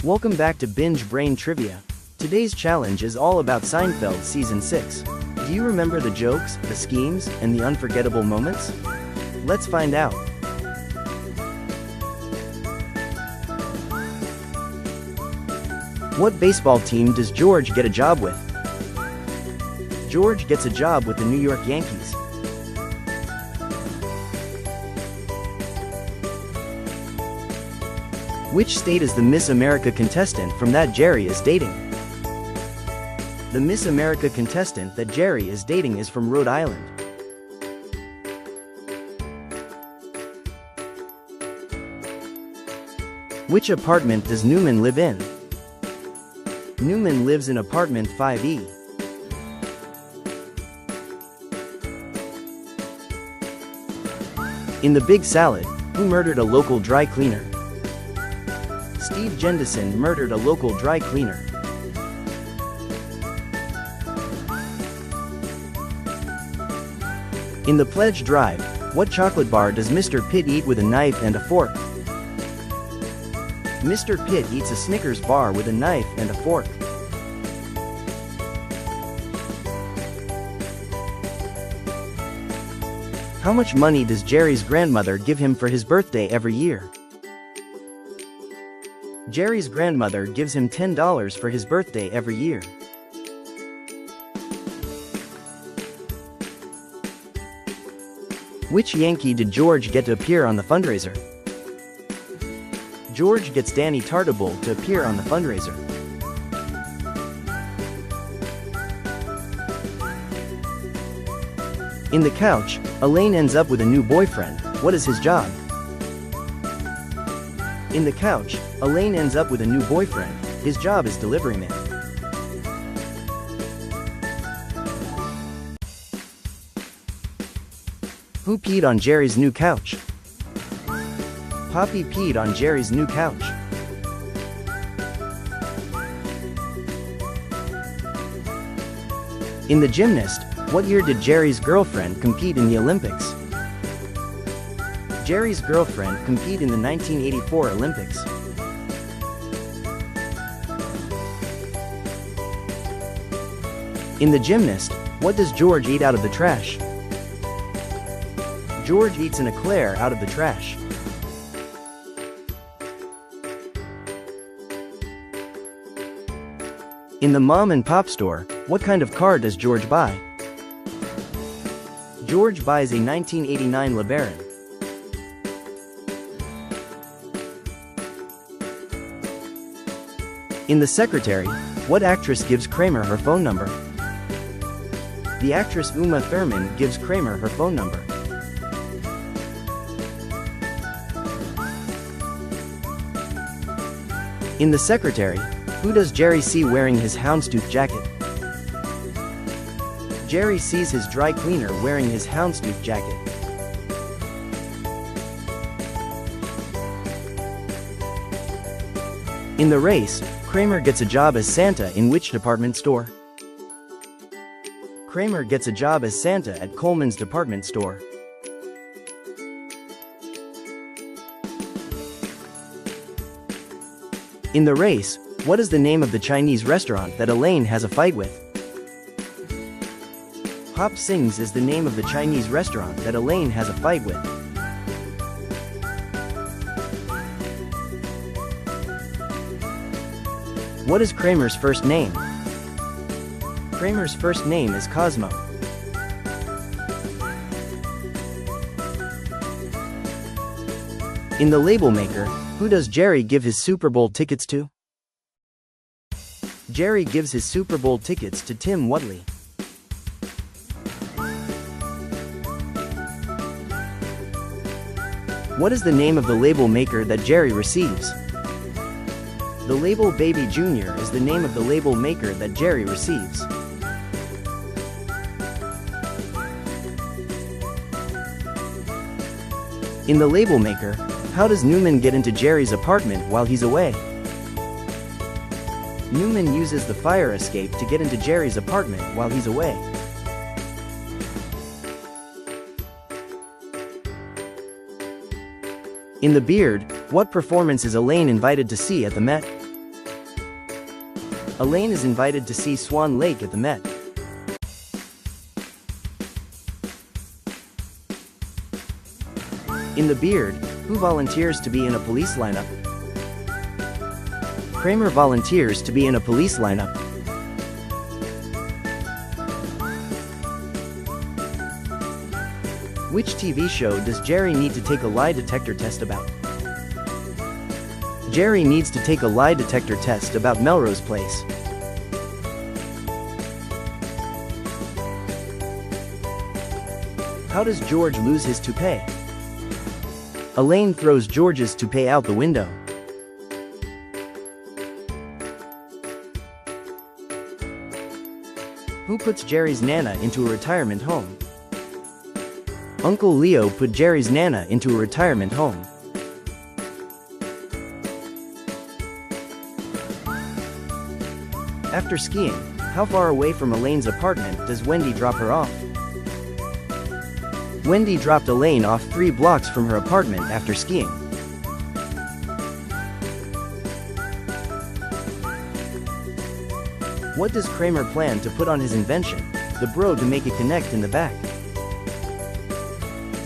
Welcome back to Binge Brain Trivia. Today's challenge is all about Seinfeld Season 6. Do you remember the jokes, the schemes, and the unforgettable moments? Let's find out. What baseball team does George get a job with? George gets a job with the New York Yankees. Which state is the Miss America contestant from that Jerry is dating? The Miss America contestant that Jerry is dating is from Rhode Island. Which apartment does Newman live in? Newman lives in apartment 5E. In The Big Salad, who murdered a local dry cleaner? Steve Jendison murdered a local dry cleaner. In The Pledge Drive, what chocolate bar does Mr. Pitt eat with a knife and a fork? Mr. Pitt eats a Snickers bar with a knife and a fork. How much money does Jerry's grandmother give him for his birthday every year? Jerry's grandmother gives him $10 for his birthday every year. Which Yankee did George get to appear on the fundraiser? George gets Danny Tartabull to appear on the fundraiser. In The Couch, Elaine ends up with a new boyfriend. What is his job? In The Couch, Elaine ends up with a new boyfriend. His job is delivery man. Who peed on Jerry's new couch? Poppy peed on Jerry's new couch. In The Gymnast, what year did Jerry's girlfriend compete in the Olympics? Jerry's girlfriend competed in the 1984 Olympics. In The Gymnast, what does George eat out of the trash? George eats an eclair out of the trash. In the mom and pop store, what kind of car does George buy? George buys a 1989 LeBaron. In The Secretary, what actress gives Kramer her phone number? The actress Uma Thurman gives Kramer her phone number. In The Secretary, who does Jerry see wearing his houndstooth jacket? Jerry sees his dry cleaner wearing his houndstooth jacket. In The Race, Kramer gets a job as Santa in which department store? Kramer gets a job as Santa at Coleman's department store. In The Race, what is the name of the Chinese restaurant that Elaine has a fight with? Hop Sings is the name of the Chinese restaurant that Elaine has a fight with. What is Kramer's first name? Kramer's first name is Cosmo. In The Label Maker, who does Jerry give his Super Bowl tickets to? Jerry gives his Super Bowl tickets to Tim Whatley. What is the name of the label maker that Jerry receives? The label Baby Jr. is the name of the label maker that Jerry receives. In The Label Maker, how does Newman get into Jerry's apartment while he's away? Newman uses the fire escape to get into Jerry's apartment while he's away. In The Beard, what performance is Elaine invited to see at the Met? Elaine is invited to see Swan Lake at the Met. In The Beard, who volunteers to be in a police lineup? Kramer volunteers to be in a police lineup. Which TV show does Jerry need to take a lie detector test about? Jerry needs to take a lie detector test about Melrose Place. How does George lose his toupee? Elaine throws George's toupee out the window. Who puts Jerry's Nana into a retirement home? Uncle Leo put Jerry's Nana into a retirement home. After skiing, how far away from Elaine's apartment does Wendy drop her off? Wendy dropped Elaine off 3 blocks from her apartment after skiing. What does Kramer plan to put on his invention, the bro to make it connect in the back?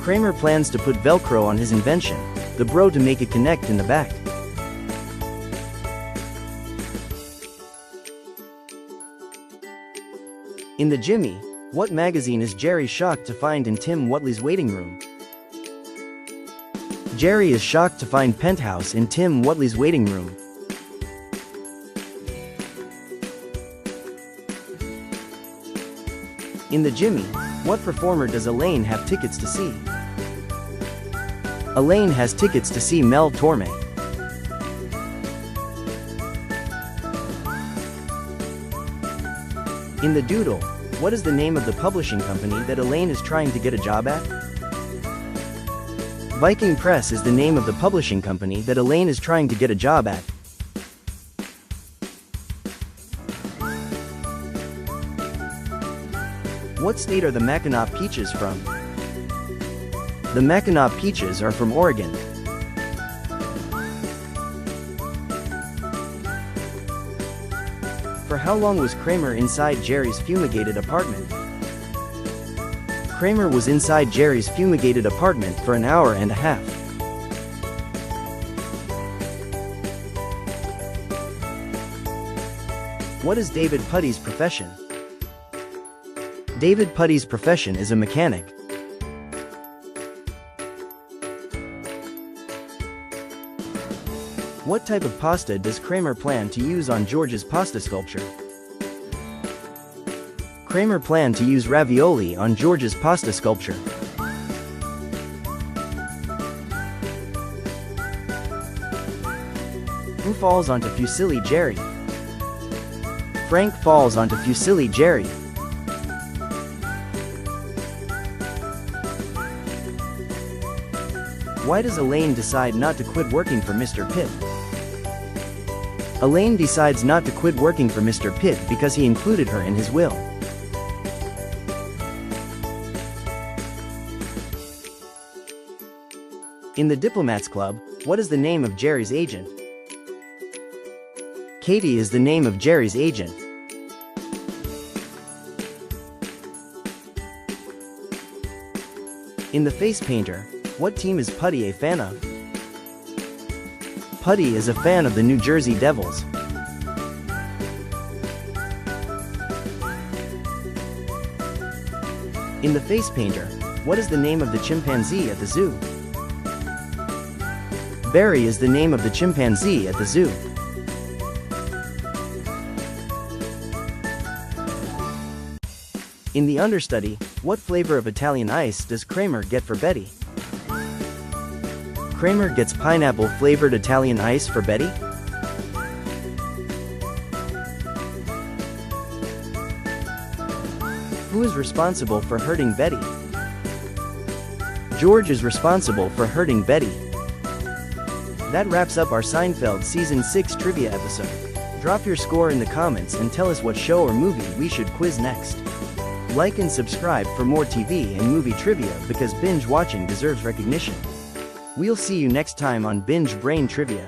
Kramer plans to put Velcro on his invention, the bro to make it connect in the back. In the Jimmy, what magazine is Jerry shocked to find in Tim Whatley's waiting room? Jerry is shocked to find Penthouse in Tim Whatley's waiting room. In the Jimmy, what performer does Elaine have tickets to see? Elaine has tickets to see Mel Torme. In the Doodle, what is the name of the publishing company that Elaine is trying to get a job at? Viking Press is the name of the publishing company that Elaine is trying to get a job at. What state are the Mackinac peaches from? The Mackinac peaches are from Oregon. For how long was Kramer inside Jerry's fumigated apartment? Kramer was inside Jerry's fumigated apartment for an hour and a half. What is David Puddy's profession? David Puddy's profession is a mechanic. What type of pasta does Kramer plan to use on George's pasta sculpture? Kramer planned to use ravioli on George's pasta sculpture. Who falls onto Fusilli Jerry? Frank falls onto Fusilli Jerry. Why does Elaine decide not to quit working for Mr. Pitt? Elaine decides not to quit working for Mr. Pitt because he included her in his will. In the Diplomats Club, what is the name of Jerry's agent? Katie is the name of Jerry's agent. In The Face Painter, what team is Puddy a fan of? Puddy is a fan of the New Jersey Devils. In The Face Painter, what is the name of the chimpanzee at the zoo? Barry is the name of the chimpanzee at the zoo. In The Understudy, what flavor of Italian ice does Kramer get for Betty? Kramer gets pineapple-flavored Italian ice for Betty? Who is responsible for hurting Betty? George is responsible for hurting Betty. That wraps up our Seinfeld Season 6 trivia episode. Drop your score in the comments and tell us what show or movie we should quiz next. Like and subscribe for more TV and movie trivia because binge watching deserves recognition. We'll see you next time on Binge Brain Trivia.